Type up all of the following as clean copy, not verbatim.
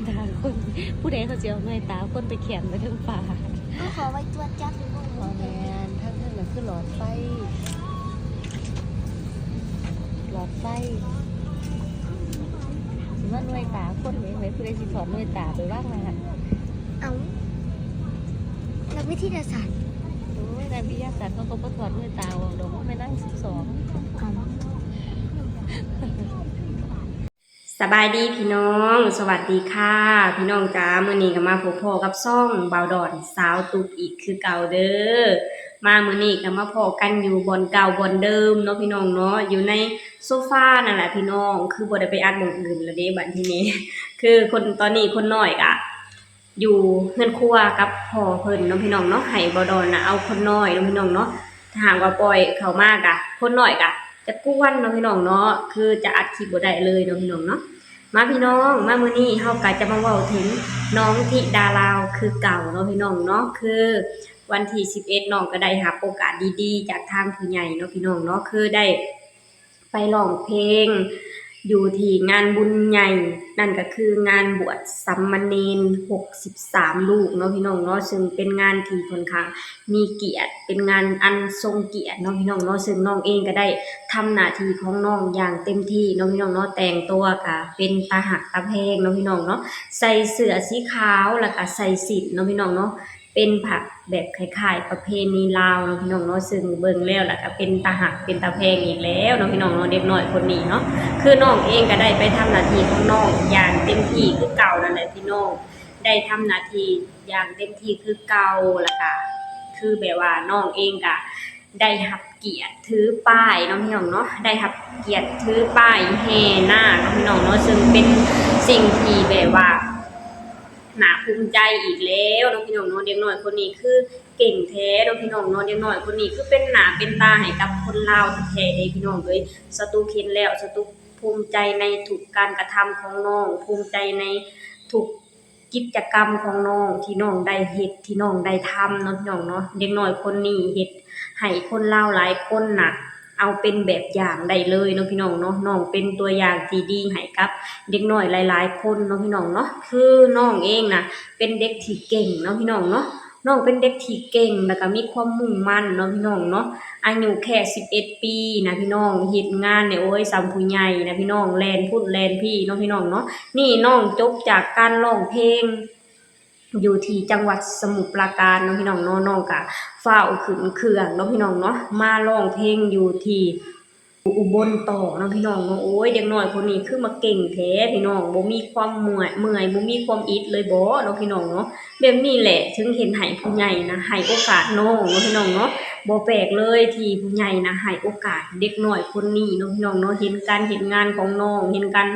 ตาคนผู้ใดเขาจะเอาหน่วยตาคนไปเขียนไปทั้งป่าก็ขอไว้ตรวจจับหรือเปล่าพอแมนทั้งนั้นก็คือหลอดไฟหลอดไฟสมมติหน่วยตาคนเองไว้ผู้ใดสิถอดหน่วยตาไปว่างนะเอานักวิทยาศาสตร์โอ้ยนักวิทยาศาสตร์เขาก็ถอดหน่วยตาออกดอกไม่นั่ง12สบายดีพี่น้องสวัสดีค่ะพี่น้องจ้ามื้อนี้ก็มาพบพ่อกับซ่องบ่าวดอนสาวตุกอีกคือเก่าเด้อมามื้อนี้ก็มาพอกันอยู่บอนเก่าบอนเดิมเนาะพี่น้องเนาะอยู่ในโซฟานั่นแหละพี่น้องคือบ่ได้ไปอัดหม้องอื่นแล้วเด้บัดทีนี้คือคนตอนนี้คนน้อยก็อยู่เฮือนครัวกับพ่อเพิ่นเนาะพี่น้องเนาะให้บ่าวดอนน่ะเอาคนน้อยเนาะพี่น้องเนาะถ้าหากว่าปล่อยเข้ามากะคนน้อยกะจะกวนเนาะพี่น้องเนาะคือจะอัดคลิปบ่ได้เลยเนาะพี่น้องเนาะมาพี่น้องมามื้อนี้เฮาก็จะมาเว้าถึงน้องธิดาลาวคือเก่าเนาะพี่น้องเนาะคือวันที่11น้องก็ได้รับโอกาสดีๆจากทางผู้ใหญ่เนาะพี่น้องเนาะคือได้ไปร้องเพลงอยู่ที่งานบุญใหญ่นั่นก็คืองานบวชสามเณร63ลูกเนาะพี่น้องเนาะซึ่งเป็นงานที่ค่อนข้างมีเกียรติเป็นงานอันทรงเกียรติเนาะพี่น้องเนาะซึ่งน้องเองก็ได้ทำหน้าที่ของน้องอย่างเต็มที่เนาะพี่น้องเนาะแต่งตัวก็เป็นตาหักตาแพงเนาะพี่น้องเนาะใส่เสื้อสีขาวแล้วก็ใส่สิญจน์เนาะพี่น้องเนาะเป็นผักแบบคล้ายๆประเพณีลาวเนาะพี่น้องเนาะซึ่งเบิ่งแล้วล่ะก็เป็นตาหักเป็นตาแพงอีกแล้วเนาะพี่น้องเนาะเด็กน้อยคนนี้เนาะคือน้องเองก็ได้ไปทำหน้าที่ของน้องอย่างเต็มที่คือเก่านั่นแหละพี่น้องได้ทำหน้าที่อย่างเต็มที่คือเก่าแล้วก็คือแบบว่าน้องเองก็ได้รับเกียรติถือป้ายเนาะพี่น้องเนาะได้รับเกียรติถือป้ายแห่นาคเนาะพี่น้องเนาะซึ่งเป็นสิ่งที่แบบว่าน่าภูมิใจอีกแล้วน้องพี่น้องเนาะเด็กน้อยคนนี้คือเก่งแท้น้องพี่น้องเนาะเด็กน้อยคนนี้คือเป็นหน้าเป็นตาให้กับคนลาวแท้ๆเด้พี่น้องเอ้ยสตูเห็นแล้วสตูภูมิใจในทุกการกระทำของน้องภูมิใจในทุกกิจกรรมของน้องที่น้องได้เฮ็ดที่น้องได้ทำเนาะพี่น้องเนาะเด็กน้อยคนนี้เฮ็ดให้คนลาวหลายคนน่ะเอาเป็นแบบอย่างได้เลยเนาะพี่น้องเนาะน้องเป็นตัวอย่างที่ดีให้กับเด็กน้อยหลายๆคนเนาะพี่น้องเนาะคือน้องเองน่ะเป็นเด็กที่เก่งเนาะพี่น้องเนาะน้องเป็นเด็กที่เก่งแล้วก็มีความมุ่งมั่นเนาะพี่น้องเนาะอายุแค่11ปีนะพี่น้องเฮ็ดงานเนี่ยโอ้ยส่ำผู้ใหญ่นะพี่น้องแล่นพุ่นแล่นพี่เนาะพี่น้องเนาะนี่น้องจบจากการร้องเพลงอยู่ที่จังหวัดสมุทรปราการเนาะพี่น้องเนาะน้องก็ฟ้าวขึ้นเครื่องเนาะพี่น้องเนาะมาร้องเพลงอยู่ที่อุบลต่อเนาะพี่น้องเนาะโอ้ยเด็กน้อยคนนี้คือมาเก่งแท้พี่น้องบ่มีความเมื่อยบ่มีความอิดเลยบ่เนาะพี่น้องเนาะแบบนี้แหละถึงเห็นให้ผู้ใหญ่นะให้โอกาสน้องเนาะพี่น้องเนาะบ่แปลกเลยที่ผู้ใหญ่นะให้โอกาสเด็กน้อยคนนี้เนาะพี่น้องเนาะเห็นการเฮ็ดงานของน้องเห็นการ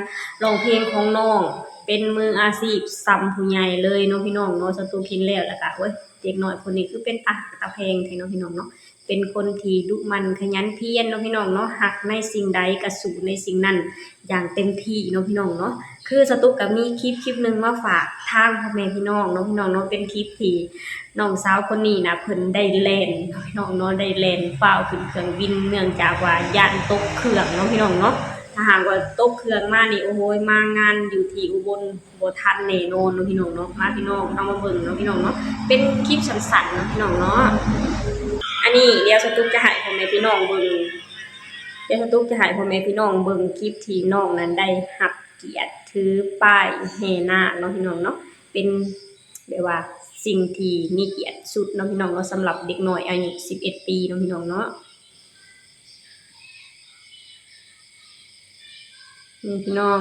ร้องเพลงของน้องเป็นมืออาชีพส่ำผู้ใหญ่เลยเนาะพี่น้องเนาะสตูคินแล้วก็โอ้ยเด็กน้อยคนนี้คือเป็นตาแพงแท้เนาะพี่น้องเนาะเป็นคนที่ดุมันขยันเพียรเนาะพี่น้องเนาะรักในสิ่งใดก็สู้ในสิ่งนั้นอย่างเต็มที่เนาะพี่น้องเนาะคือสตูก็มีคลิปนึงมาฝากทางพ่อแม่พี่น้องเนาะพี่น้องเนาะเป็นคลิปที่น้องสาวคนนี้นะเพิ่นได้แล่นพี่น้องเนาะได้แล่นฟ้าวขึ้นเครื่องบินเนื่องจากว่าย่านตกเครื่องเนาะพี่น้องเนาะถ้าหากว่าตกเครื่องมานี่โอ้โหมางานอยู่ที่อุบลบ่ทันแน่นอนเนาะพี่น้องเนาะมาพี่น้องเอามาเบิ่งเนาะพี่น้องเนาะเป็นคลิปสั้นๆเนาะพี่น้องเนาะอันนี้เดี๋ยวสตุ๊กจะให้พ่อแม่พี่น้องเบิ่งเดี๋ยวสตุ๊กจะให้พ่อแม่พี่น้องเบิ่งคลิปที่น้องนั้นได้รับเกียรติถือป้ายแห่นาคเนาะพี่น้องเนาะเป็นแบบว่าสิ่งที่มีเกียรติสุดเนาะพี่น้องเนาะสำหรับเด็กน้อยอายุ11ปีเนาะพี่น้องเนาะนี่พี่น้อง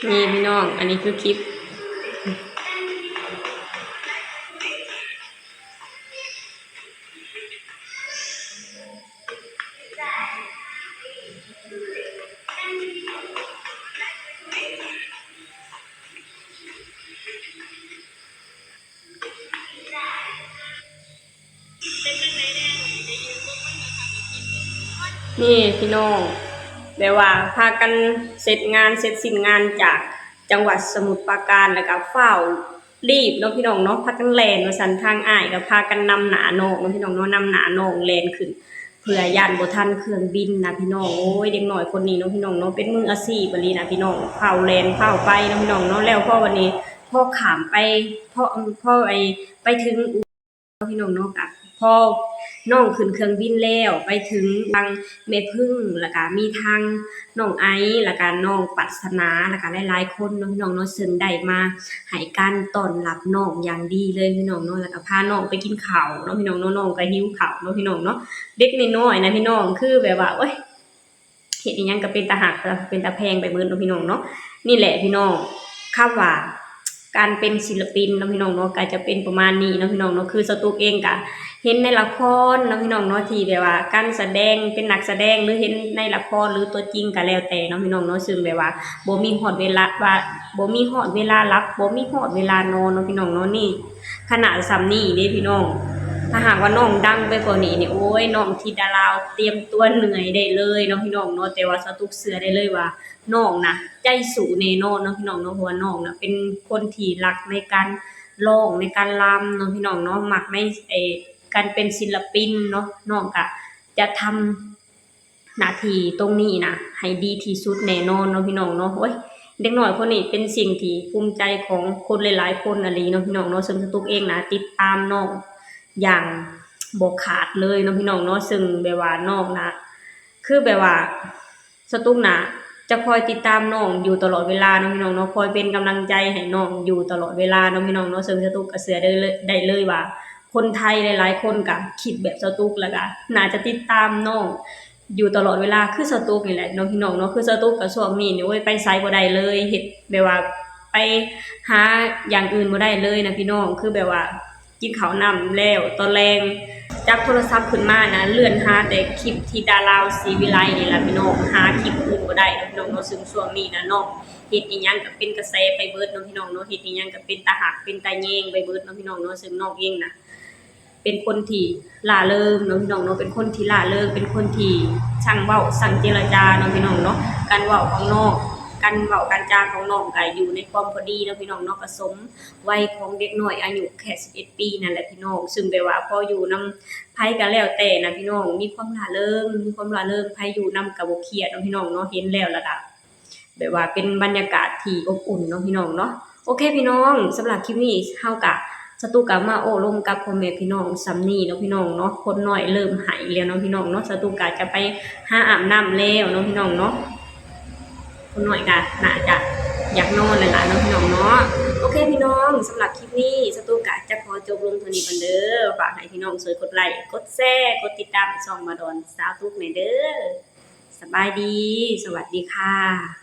นี่พี่น้องอันนี้คือคลิปนี่พี่น้อง แบบว่าพากันเสร็จงานเสร็จสิ้นงานจากจังหวัดสมุทรปราการแล้วก็เฝ้ารีบเนาะพี่น้องเนาะพากันแล่นว่าซั่นทางอ้ายก็พากันนำหน้าน้องเนาะพี่น้องเนาะนำหน้าน้องแล่นขึ้นเพื่อย่านบ่ทันเครื่องบินนะพี่น้องโอ้ยเด็กน้อยคนนี้เนาะพี่น้องเนาะเป็นมืออาชีพอีหลีนะพี่น้องเผาแล่นเผาไปเนาะพี่น้องเนาะแล้วพอวันนี้พอข้ามไปพอไปถึง พี่น้องเนาะกะพอน้องขึ้นเครื่องบินแล้วไปถึงทางแม่พึ่งแล้วก็มีทางน้องไอซ์แล้วก็น้องปรัสนาแล้วก็หลายๆคนเนาะพี่น้องเนาะซึ่งได้มาให้การต้อนรับน้องอย่างดีเลยพี่น้องเนาะแล้วก็พาน้องไปกินข้าวเนาะพี่น้องเนาะน้องก็หิวข้าวเนาะพี่น้องเนาะเด็กน้อยๆนะพี่น้องคือแบบว่าโอ๊ยเฮ็ดอิหยังก็เป็นตาหักเป็นตาแพงไปเบิดเนาะพี่น้องเนาะนี่แหละพี่น้องคำว่าการเป็นศิลปินเนาะพี่น้องเนาะก็จะเป็นประมาณนี้เนาะพี่น้องเนาะคือสตูกเองก็เห็นในละครเนาะพี่น้องเนาะที่แบบว่าการแสดงเป็นนักแสดงหรือเห็นในละครหรือตัวจริงก็แล้วแต่เนาะพี่น้องเนาะซึ่งแบบว่าบ่มีฮอดเวลาว่าบ่มีฮอดเวลาหลับบ่มีฮอดเวลานอนเนาะพี่น้องเนาะนี่ขนาดส่ำนี้เด้พี่น้องถ้าหากว่าน้องดังไปกว่านี้นี่โอ้ยน้องธิดาราวเตรียมตัวเหนื่อยได้เลยเนาะพี่น้องเนาะแต่ว่าสตูกเชื่อได้เลยว่าน้องน่ะใจสู้แน่นอนเนาะพี่น้องเนาะเพราะว่าน้องน่ะเป็นคนที่รักในการร้องในการรำเนาะพี่น้องเนาะมักในการเป็นศิลปินเนาะน้องก็จะทำหน้าที่ตรงนี้นะให้ดีที่สุดแน่นอนเนาะพี่น้องเนาะโอ้ยเด็กน้อยคนนี้เป็นสิ่งที่ภูมิใจของคนหลายๆคนอะลีเนาะพี่น้องเนาะซึ่งสตูกเองนะติดตามน้องอย่างบ่ขาดเลยเนาะพี่น้องเนาะซึ่งแบบว่าน้องนะคือแบบว่าสตูกนะจะคอยติดตามน้องอยู่ตลอดเวลาเนาะพี่น้องเนาะคอยเป็นกำลังใจให้น้องอยู่ตลอดเวลาเนาะพี่น้องเนาะซึ่งสตูกก็เชื่อได้เลยว่าคนไทยหลายๆคนก็คิดแบบสตูกแล้วก็น่าจะติดตามน้องอยู่ตลอดเวลาคือสตูกนี่แหละเนาะพี่น้องเนาะคือสตูกก็ช่วงนี้นี่โอ้ยไปไสบ่ได้เลยเฮ็ดแบบว่าไปหาอย่างอื่นบ่ได้เลยนะพี่น้องคือแบบว่ากินข้าวน้ำแล้วตอนแลงจับโทรศัพท์ขึ้นมานะเลื่อนหาแต่คลิปธิดาราวศรีวิไลนี่ล่ะพี่น้องหาคลิปอื่นบ่ได้เนาะพี่น้องเนาะซึ่งช่วงนี้นะน้องเฮ็ดอิหยังก็เป็นกระแสไปเบิดเนาะพี่น้องเนาะเฮ็ดอิหยังก็เป็นตาหักเป็นตาแยงไปเบิดเนาะพี่น้องเนาะซึ่งน้องเองนะเป็นคนที่ร่าเริงเนาะพี่น้องเนาะเป็นคนที่ร่าเริงเป็นคนที่ช่างเว้าช่างเจรจาเนาะพี่น้องเนาะการเว้าของน้องการเว้าการจาของน้องก็อยู่ในความพอดีเนาะพี่น้องเนาะผสมวัยของเด็กน้อยอายุแค่11ปีนั่นแหละพี่น้องซึ่งแบบว่าพออยู่นำไผก็แล้วแต่นะพี่น้องมีความร่าเริงไผอยู่นำก็บ่เครียดเนาะพี่น้องเนาะเห็นแล้วล่ะก็แบบว่าเป็นบรรยากาศที่อบอุ่นเนาะพี่น้องเนาะโอเคพี่น้องสำหรับคลิปนี้เฮาก็สตูกะมาโอ้ลมกับพ่อแม่พี่น้องส่ำนี้เนาะพี่น้องเนาะคนน้อยเริ่มหายแล้วเนาะพี่น้องเนาะสตูกะจะไปหาอาบน้ำแล้วเนาะพี่น้องเนาะคนน้อยก็น่าจะอยากนอนแล้วล่ะเนาะพี่น้องเนาะโอเคพี่น้องสำหรับคลิปนี้สตูกะจะขอจบลงเท่านี้ก่อนเด้อฝากให้พี่น้องช่วยกดไลค์กดแชร์กดติดตามช่องมาดอนสาวตุกแม่เด้อสบายดีสวัสดีค่ะ